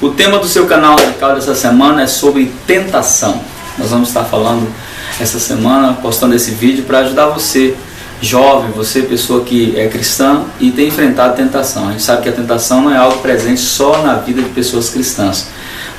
O tema do seu canal radical dessa semana é sobre tentação. Nós vamos estar falando essa semana, postando esse vídeo para ajudar você, jovem, você pessoa que é cristã e tem enfrentado tentação. A gente sabe que a tentação não é algo presente só na vida de pessoas cristãs,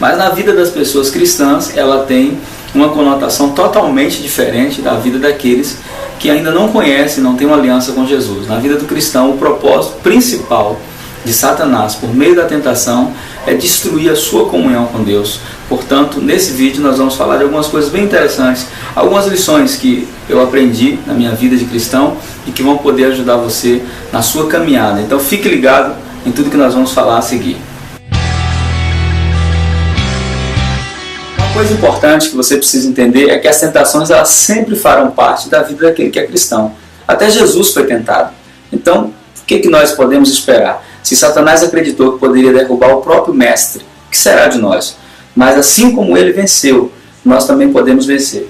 mas na vida das pessoas cristãs ela tem uma conotação totalmente diferente da vida daqueles que ainda não conhecem, não têm uma aliança com Jesus. Na vida do cristão, o propósito principal de Satanás, por meio da tentação, é destruir a sua comunhão com Deus. Portanto, nesse vídeo nós vamos falar de algumas coisas bem interessantes, algumas lições que eu aprendi na minha vida de cristão e que vão poder ajudar você na sua caminhada. Então fique ligado em tudo que nós vamos falar a seguir. Uma coisa importante que você precisa entender é que as tentações elas sempre farão parte da vida daquele que é cristão. Até Jesus foi tentado. Então, o que nós podemos esperar? Se Satanás acreditou que poderia derrubar o próprio mestre, o que será de nós? Mas assim como ele venceu, nós também podemos vencer.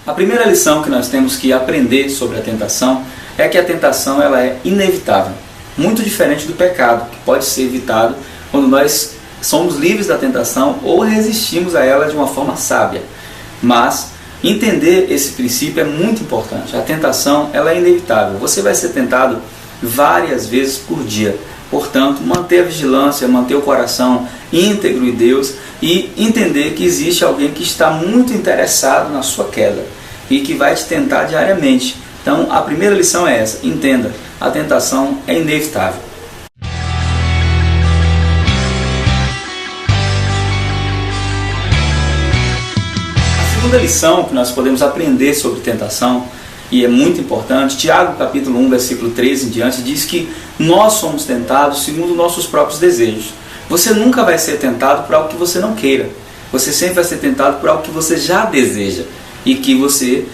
A primeira lição que nós temos que aprender sobre a tentação é que a tentação ela é inevitável. Muito diferente do pecado, que pode ser evitado quando nós somos livres da tentação ou resistimos a ela de uma forma sábia. Mas entender esse princípio é muito importante. A tentação ela é inevitável. Você vai ser tentado várias vezes por dia. Portanto, manter a vigilância, manter o coração íntegro em Deus e entender que existe alguém que está muito interessado na sua queda e que vai te tentar diariamente. Então, a primeira lição é essa. Entenda, a tentação é inevitável. A segunda lição que nós podemos aprender sobre tentação, e é muito importante, Tiago capítulo 1, versículo 13 em diante, diz que nós somos tentados segundo nossos próprios desejos. Você nunca vai ser tentado por algo que você não queira. Você sempre vai ser tentado por algo que você já deseja e que você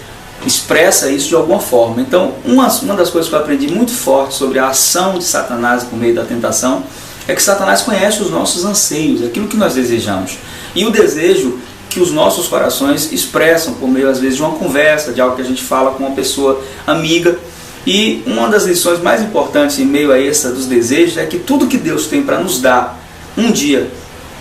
expressa isso de alguma forma. Então, uma das coisas que eu aprendi muito forte sobre a ação de Satanás por meio da tentação é que Satanás conhece os nossos anseios, aquilo que nós desejamos. E o desejo que os nossos corações expressam por meio, às vezes, de uma conversa, de algo que a gente fala com uma pessoa amiga. E uma das lições mais importantes em meio a essa dos desejos é que tudo que Deus tem para nos dar, um dia,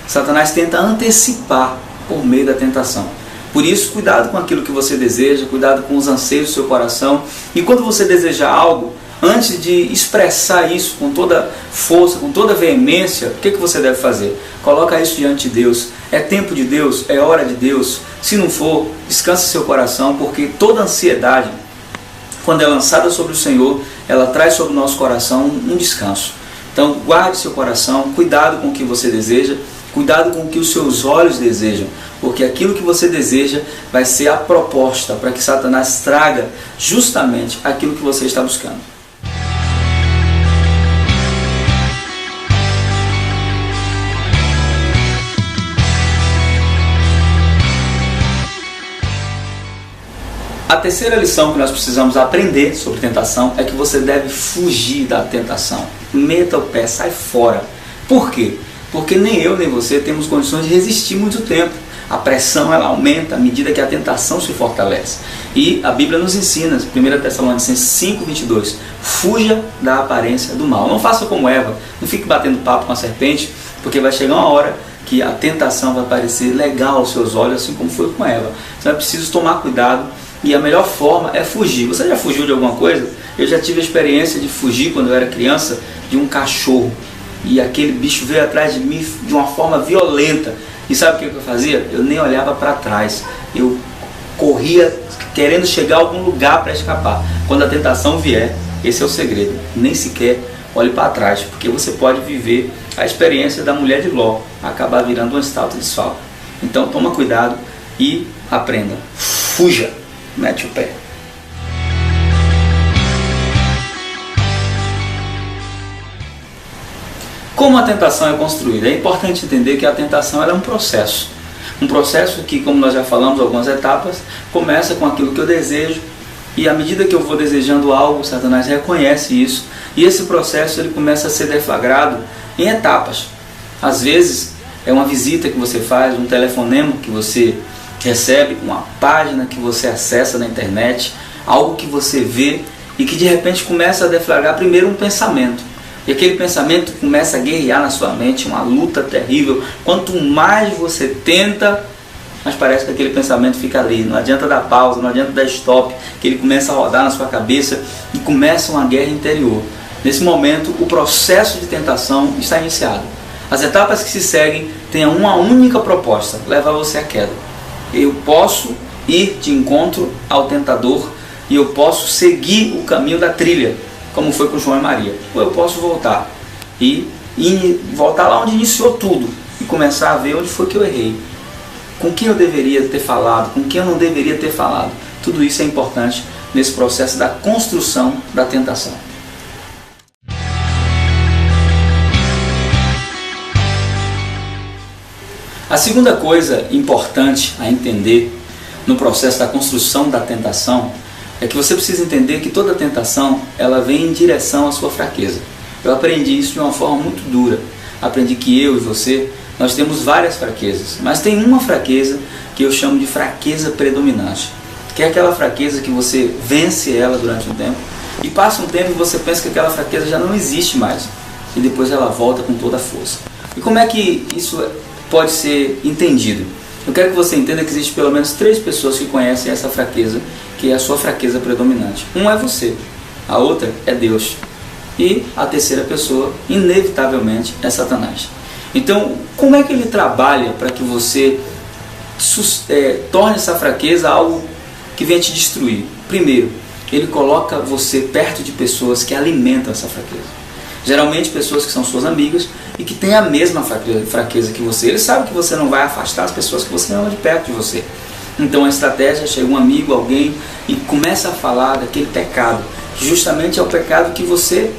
Satanás tenta antecipar por meio da tentação. Por isso, cuidado com aquilo que você deseja, cuidado com os anseios do seu coração. E quando você desejar algo, antes de expressar isso com toda força, com toda veemência, o que você deve fazer? Coloca isso diante de Deus. É tempo de Deus, é hora de Deus. Se não for, descanse seu coração, porque toda ansiedade, quando é lançada sobre o Senhor, ela traz sobre o nosso coração um descanso. Então, guarde seu coração, cuidado com o que você deseja, cuidado com o que os seus olhos desejam, porque aquilo que você deseja vai ser a proposta para que Satanás traga justamente aquilo que você está buscando. A terceira lição que nós precisamos aprender sobre tentação é que você deve fugir da tentação. Meta o pé, sai fora. Por quê? Porque nem eu nem você temos condições de resistir muito tempo. A pressão ela aumenta à medida que a tentação se fortalece. E a Bíblia nos ensina, 1 Tessalonicenses 5:22, fuja da aparência do mal. Não faça como Eva, não fique batendo papo com a serpente, porque vai chegar uma hora que a tentação vai parecer legal aos seus olhos, assim como foi com Eva. Então é preciso tomar cuidado. E a melhor forma é fugir. Você já fugiu de alguma coisa? Eu já tive a experiência de fugir quando eu era criança de um cachorro. E aquele bicho veio atrás de mim de uma forma violenta. E sabe o que eu fazia? Eu nem olhava para trás. Eu corria querendo chegar a algum lugar para escapar. Quando a tentação vier, esse é o segredo. Nem sequer olhe para trás, porque você pode viver a experiência da mulher de Ló, acabar virando uma estátua de sal. Então toma cuidado e aprenda. Fuja. Mete o pé. Como a tentação é construída? É importante entender que a tentação ela é um processo. Um processo que, como nós já falamos, algumas etapas, começa com aquilo que eu desejo e à medida que eu vou desejando algo, Satanás reconhece isso e esse processo ele começa a ser deflagrado em etapas. Às vezes é uma visita que você faz, um telefonema que você recebe, uma página que você acessa na internet, algo que você vê e que de repente começa a deflagrar primeiro um pensamento. E aquele pensamento começa a guerrear na sua mente, uma luta terrível. Quanto mais você tenta, mas parece que aquele pensamento fica ali. Não adianta dar pausa, não adianta dar stop, que ele começa a rodar na sua cabeça e começa uma guerra interior. Nesse momento, o processo de tentação está iniciado. As etapas que se seguem têm uma única proposta: levar você à queda. Eu posso ir de encontro ao tentador e eu posso seguir o caminho da trilha, como foi com João e Maria. Ou eu posso voltar e voltar lá onde iniciou tudo e começar a ver onde foi que eu errei, com quem eu deveria ter falado, com quem eu não deveria ter falado. Tudo isso é importante nesse processo da construção da tentação. A segunda coisa importante a entender no processo da construção da tentação é que você precisa entender que toda tentação ela vem em direção à sua fraqueza. Eu aprendi isso de uma forma muito dura. Aprendi que eu e você, nós temos várias fraquezas, mas tem uma fraqueza que eu chamo de fraqueza predominante, que é aquela fraqueza que você vence ela durante um tempo e passa um tempo e você pensa que aquela fraqueza já não existe mais e depois ela volta com toda a força. E como é que isso pode ser entendido? Eu quero que você entenda que existe pelo menos 3 pessoas que conhecem essa fraqueza, que é a sua fraqueza predominante. Uma é você, a outra é Deus e a terceira pessoa, inevitavelmente, é Satanás. Então, como é que ele trabalha para que você torne essa fraqueza algo que venha te destruir? Primeiro, ele coloca você perto de pessoas que alimentam essa fraqueza. Geralmente pessoas que são suas amigas e que têm a mesma fraqueza que você. Ele sabe que você não vai afastar as pessoas que você ama de perto de você. Então a estratégia, chega um amigo, alguém, e começa a falar daquele pecado, que justamente é o pecado que você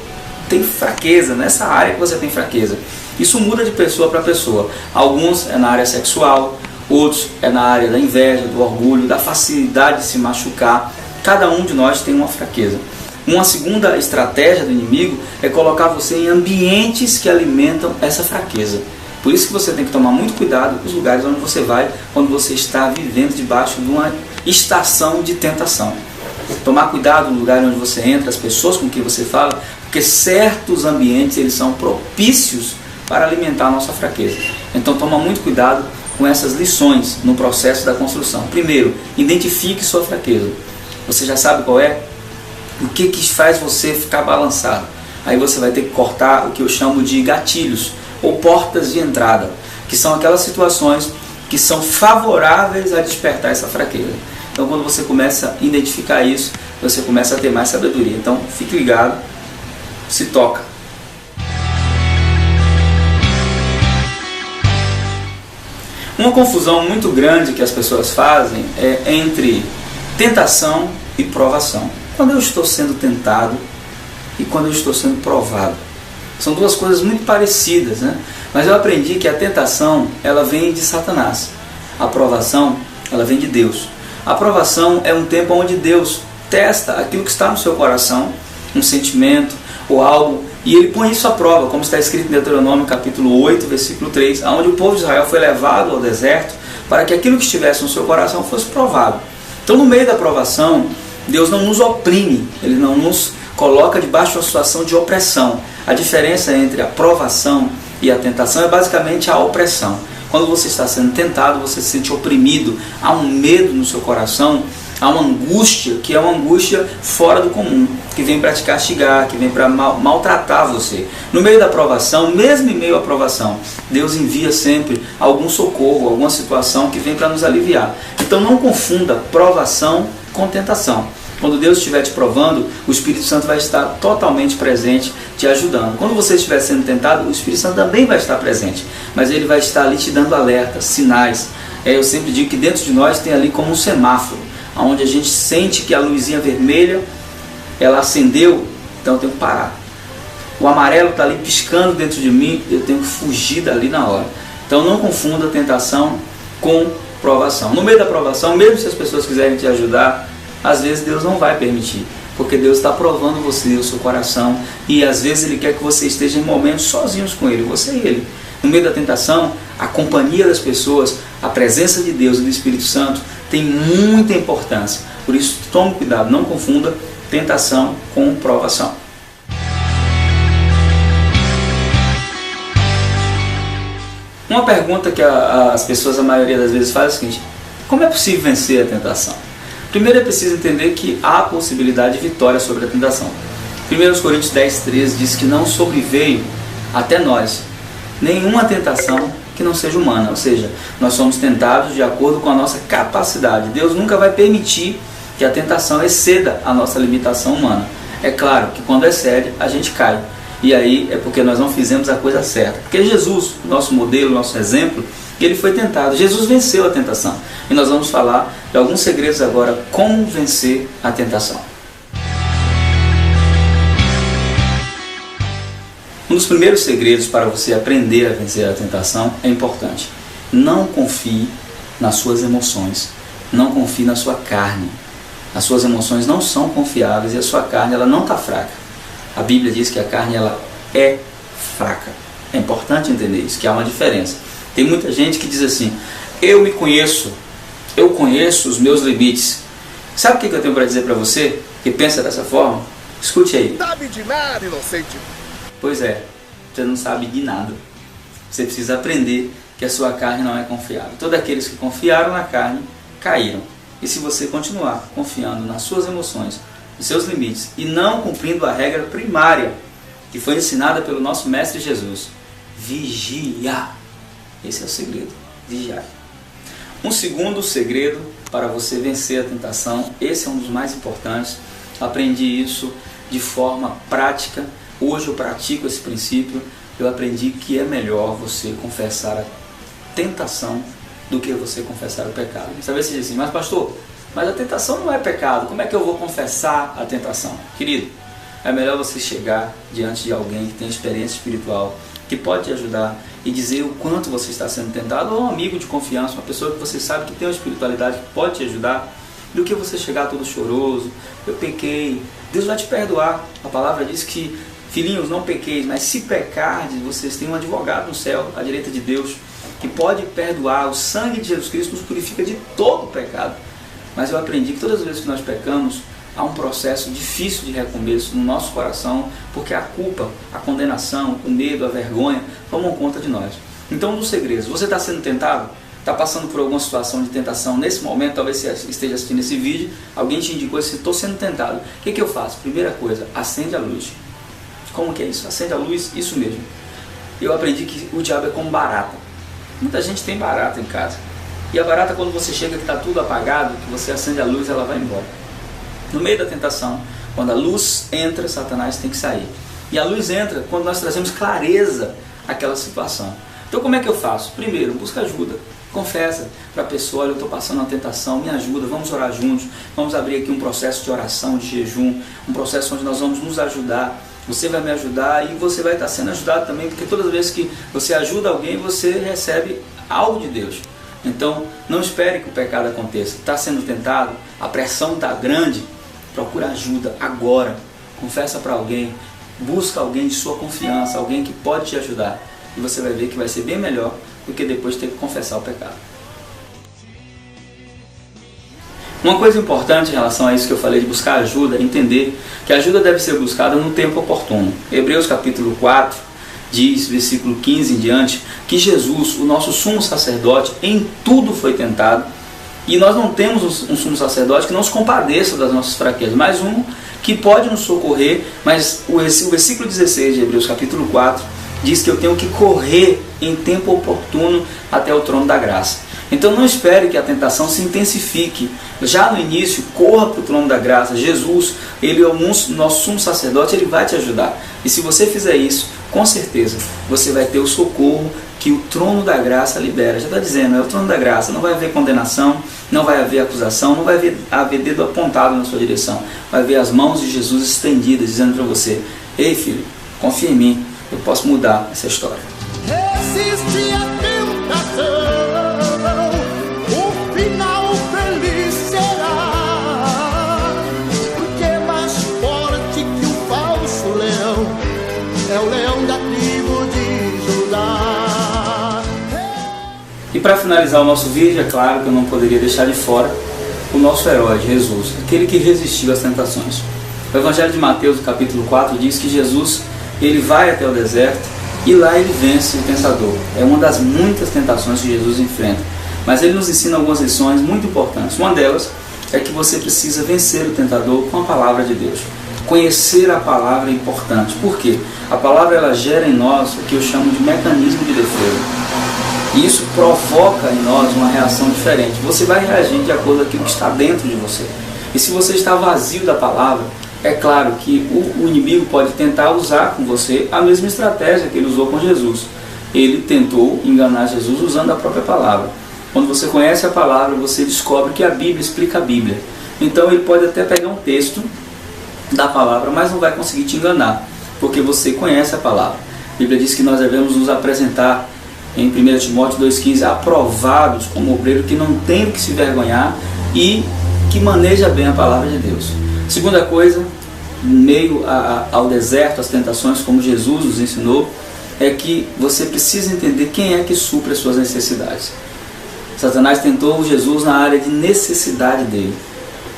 tem fraqueza, nessa área que você tem fraqueza. Isso muda de pessoa para pessoa. Alguns é na área sexual, outros é na área da inveja, do orgulho, da facilidade de se machucar. Cada um de nós tem uma fraqueza. Uma segunda estratégia do inimigo é colocar você em ambientes que alimentam essa fraqueza. Por isso que você tem que tomar muito cuidado com os lugares onde você vai quando você está vivendo debaixo de uma estação de tentação. Tomar cuidado no lugar onde você entra, as pessoas com quem você fala, porque certos ambientes eles são propícios para alimentar a nossa fraqueza. Então toma muito cuidado com essas lições no processo da construção. Primeiro, identifique sua fraqueza. Você já sabe qual é? O que faz você ficar balançado? Aí você vai ter que cortar o que eu chamo de gatilhos ou portas de entrada, que são aquelas situações que são favoráveis a despertar essa fraqueza. Então quando você começa a identificar isso, você começa a ter mais sabedoria. Então fique ligado, se toca. Uma confusão muito grande que as pessoas fazem é entre tentação e provação. Quando eu estou sendo tentado e quando eu estou sendo provado. São duas coisas muito parecidas, né? Mas eu aprendi que a tentação, ela vem de Satanás. A provação, ela vem de Deus. A provação é um tempo onde Deus testa aquilo que está no seu coração, um sentimento ou algo, e ele põe isso à prova, como está escrito em Deuteronômio capítulo 8, versículo 3, onde o povo de Israel foi levado ao deserto para que aquilo que estivesse no seu coração fosse provado. Então no meio da provação, Deus não nos oprime, Ele não nos coloca debaixo de uma situação de opressão. A diferença entre a provação e a tentação é basicamente a opressão. Quando você está sendo tentado, você se sente oprimido, há um medo no seu coração, há uma angústia, que é uma angústia fora do comum, que vem para te castigar, que vem para maltratar você. No meio da provação, mesmo em meio à provação, Deus envia sempre algum socorro, alguma situação que vem para nos aliviar. Então não confunda provação com tentação. Quando Deus estiver te provando, o Espírito Santo vai estar totalmente presente, te ajudando. Quando você estiver sendo tentado, o Espírito Santo também vai estar presente, mas ele vai estar ali te dando alertas, sinais. Eu sempre digo que dentro de nós tem ali como um semáforo, onde a gente sente que a luzinha vermelha, ela acendeu, então eu tenho que parar. O amarelo está ali piscando dentro de mim, eu tenho que fugir dali na hora. Então não confunda tentação com provação. No meio da provação, mesmo se as pessoas quiserem te ajudar, às vezes Deus não vai permitir, porque Deus está provando você, o seu coração, e às vezes Ele quer que você esteja em momentos sozinhos com Ele, você e Ele. No meio da tentação, a companhia das pessoas, a presença de Deus e do Espírito Santo tem muita importância. Por isso, tome cuidado, não confunda tentação com provação. Uma pergunta que as pessoas, a maioria das vezes, fazem é o seguinte: como é possível vencer a tentação? Primeiro é preciso entender que há possibilidade de vitória sobre a tentação. 1 Coríntios 10:13 diz que não sobreveio até nós nenhuma tentação que não seja humana, ou seja, nós somos tentados de acordo com a nossa capacidade. Deus nunca vai permitir que a tentação exceda a nossa limitação humana. É claro que quando excede, a gente cai. E aí é porque nós não fizemos a coisa certa. Porque Jesus, nosso modelo, nosso exemplo, ele foi tentado. Jesus venceu a tentação. E nós vamos falar de alguns segredos agora, como vencer a tentação. Um dos primeiros segredos para você aprender a vencer a tentação é importante. Não confie nas suas emoções. Não confie na sua carne. As suas emoções não são confiáveis e a sua carne ela não está fraca. A Bíblia diz que a carne ela é fraca. É importante entender isso, que há uma diferença. Tem muita gente que diz assim: eu me conheço, eu conheço os meus limites. Sabe o que eu tenho para dizer para você que pensa dessa forma? Escute aí. Sabe de nada, inocente. Pois é, você não sabe de nada. Você precisa aprender que a sua carne não é confiável. Todos aqueles que confiaram na carne caíram. E se você continuar confiando nas suas emoções, nos seus limites e não cumprindo a regra primária que foi ensinada pelo nosso Mestre Jesus, vigia. Esse é o segredo, vigiar. Um segundo segredo para você vencer a tentação, esse é um dos mais importantes. Aprendi isso de forma prática. Hoje eu pratico esse princípio. Eu aprendi que é melhor você confessar a tentação do que você confessar o pecado. Talvez você diz assim: mas pastor, mas a tentação não é pecado, como é que eu vou confessar a tentação? Querido, é melhor você chegar diante de alguém que tem experiência espiritual, que pode te ajudar e dizer o quanto você está sendo tentado, ou um amigo de confiança, uma pessoa que você sabe que tem uma espiritualidade que pode te ajudar, do que você chegar todo choroso: eu pequei. Deus vai te perdoar. A palavra diz que, filhinhos, não pequeis, mas se pecardes, vocês têm um advogado no céu, à direita de Deus, que pode perdoar. O sangue de Jesus Cristo nos purifica de todo o pecado. Mas eu aprendi que todas as vezes que nós pecamos, há um processo difícil de recomeço no nosso coração, porque a culpa, a condenação, o medo, a vergonha tomam conta de nós. Então, um dos segredos: você está sendo tentado? Está passando por alguma situação de tentação nesse momento? Talvez você esteja assistindo esse vídeo, alguém te indicou assim: estou sendo tentado. O que eu faço? Primeira coisa, acende a luz. Como que é isso? Acende a luz, isso mesmo. Eu aprendi que o diabo é como barata. Muita gente tem barata em casa. E a barata, quando você chega que está tudo apagado, que você acende a luz, ela vai embora. No meio da tentação, quando a luz entra, Satanás tem que sair. E a luz entra quando nós trazemos clareza àquela situação. Então como é que eu faço? Primeiro, busca ajuda. Confessa para a pessoa: olha, eu estou passando uma tentação, me ajuda, vamos orar juntos. Vamos abrir aqui um processo de oração, de jejum, um processo onde nós vamos nos ajudar. Você vai me ajudar e você vai estar sendo ajudado também, porque todas as vezes que você ajuda alguém, você recebe algo de Deus. Então, não espere que o pecado aconteça. Está sendo tentado, a pressão está grande, procura ajuda agora. Confessa para alguém, busca alguém de sua confiança, alguém que pode te ajudar. E você vai ver que vai ser bem melhor do que depois ter que confessar o pecado. Uma coisa importante em relação a isso que eu falei de buscar ajuda é entender que a ajuda deve ser buscada no tempo oportuno. Hebreus capítulo 4 diz, versículo 15 em diante, que Jesus, o nosso sumo sacerdote, em tudo foi tentado. E nós não temos um sumo sacerdote que não se compadeça das nossas fraquezas, mas um que pode nos socorrer. Mas o versículo 16 de Hebreus capítulo 4 diz que eu tenho que correr em tempo oportuno até o trono da graça. Então não espere que a tentação se intensifique. Já no início, corra para o trono da graça. Jesus, Ele é o nosso sumo sacerdote, Ele vai te ajudar. E se você fizer isso, com certeza, você vai ter o socorro que o trono da graça libera. Já está dizendo, é o trono da graça. Não vai haver condenação, não vai haver acusação, não vai haver dedo apontado na sua direção. Vai haver as mãos de Jesus estendidas, dizendo para você: ei filho, confia em mim, eu posso mudar essa história. Resiste a tentação, o final feliz será, porque mais forte que o falso leão é o leão da tribo de Judá. E para finalizar o nosso vídeo, é claro que eu não poderia deixar de fora o nosso herói, Jesus, aquele que resistiu às tentações. O Evangelho de Mateus, no capítulo 4, diz que Jesus ele vai até o deserto e lá ele vence o tentador. É uma das muitas tentações que Jesus enfrenta. Mas ele nos ensina algumas lições muito importantes. Uma delas é que você precisa vencer o tentador com a palavra de Deus. Conhecer a palavra é importante. Por quê? A palavra ela gera em nós o que eu chamo de mecanismo de defesa. E isso provoca em nós uma reação diferente. Você vai reagir de acordo com aquilo que está dentro de você. E se você está vazio da palavra, é claro que o inimigo pode tentar usar com você a mesma estratégia que ele usou com Jesus. Ele tentou enganar Jesus usando a própria palavra. Quando você conhece a palavra, você descobre que a Bíblia explica a Bíblia. Então ele pode até pegar um texto da palavra, mas não vai conseguir te enganar, porque você conhece a palavra. A Bíblia diz que nós devemos nos apresentar em 1 Timóteo 2,15 aprovados como obreiro que não tem o que se vergonhar e que maneja bem a palavra de Deus. Segunda coisa, em meio ao deserto, às tentações, como Jesus nos ensinou, é que você precisa entender quem é que supre as suas necessidades. Satanás tentou Jesus na área de necessidade dele,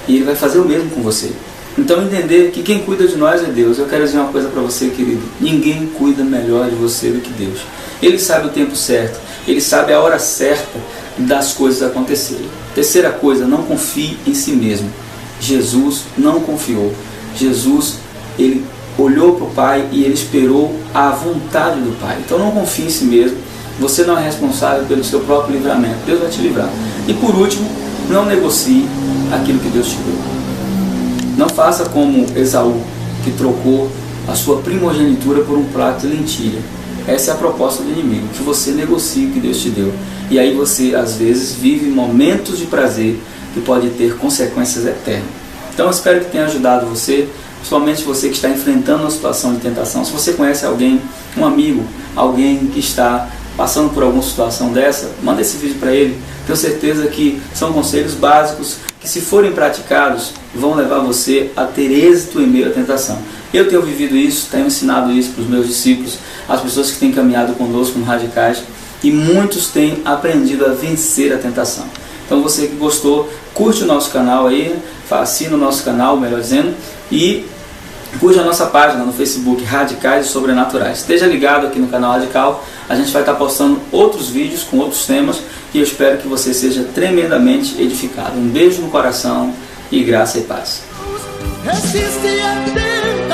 e ele vai fazer o mesmo com você. Então entender que quem cuida de nós é Deus. Eu quero dizer uma coisa para você, querido: ninguém cuida melhor de você do que Deus. Ele sabe o tempo certo, ele sabe a hora certa das coisas acontecerem. Terceira coisa, não confie em si mesmo. Jesus não confiou. Jesus, ele olhou para o Pai e ele esperou a vontade do Pai. Então não confie em si mesmo. Você não é responsável pelo seu próprio livramento. Deus vai te livrar. E por último, não negocie aquilo que Deus te deu. Não faça como Esaú, que trocou a sua primogenitura por um prato de lentilha. Essa é a proposta do inimigo, que você negocie o que Deus te deu. E aí você, às vezes, vive momentos de prazer que pode ter consequências eternas. Então eu espero que tenha ajudado você, principalmente você que está enfrentando uma situação de tentação. Se você conhece alguém, um amigo, alguém que está passando por alguma situação dessa, manda esse vídeo para ele. Tenho certeza que são conselhos básicos que, se forem praticados, vão levar você a ter êxito em meio à tentação. Eu tenho vivido isso, tenho ensinado isso para os meus discípulos, as pessoas que têm caminhado conosco no Radicais, e muitos têm aprendido a vencer a tentação. Então você que gostou, curte o nosso canal aí, assina o nosso canal, melhor dizendo, e curte a nossa página no Facebook, Radicais e Sobrenaturais. Esteja ligado aqui no canal Radical, a gente vai estar postando outros vídeos com outros temas, e eu espero que você seja tremendamente edificado. Um beijo no coração e graça e paz. Resiste a Deus.